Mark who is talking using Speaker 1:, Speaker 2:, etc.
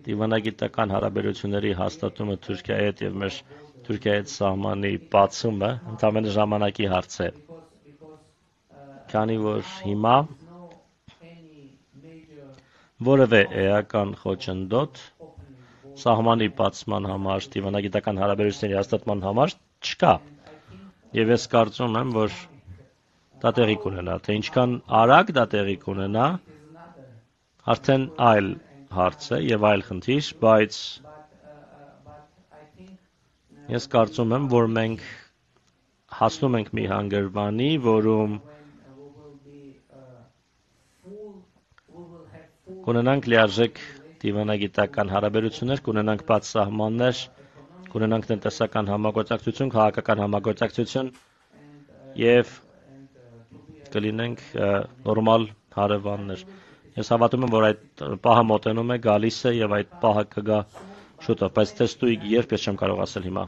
Speaker 1: դիվանագիտական հարաբերությունների հաստատումը Թուրքիայի հետ եւ մեր Թուրքիայի հետ սահմանի բացումը ընդամենը ժամանակի հարց է։ Քանի որ հիմա որևէ էական խոչընդոտ սահմանի բացման համար, դիվանագիտական հարաբերությունների հաստատման համար չկա։ Եվ ես կարծում եմ, որ դա տեղի կունենա, թե ինչքան արագ դա տեղի կունենա, արդեն այլ հարց է եւ այլ խնդիր, բայց ես կարծում եմ, որ մենք հասնում ենք մի հանգրվանի, որում կունենանք լիարժեք դիվանագիտական հարաբերություններ, կունենանք բաց սահմաններ, կունենանք տնտեսական համագործակցություն, քաղաքական համագործակցություն եւ կլինենք նորմալ հարևաններ։ Ես հավատում եմ, որ այդ պահը մոտենում է, գալիս է եւ այդ պահը կգա շուտով, բայց տեստույկ երբ ես չեմ կարող ասել հիմա։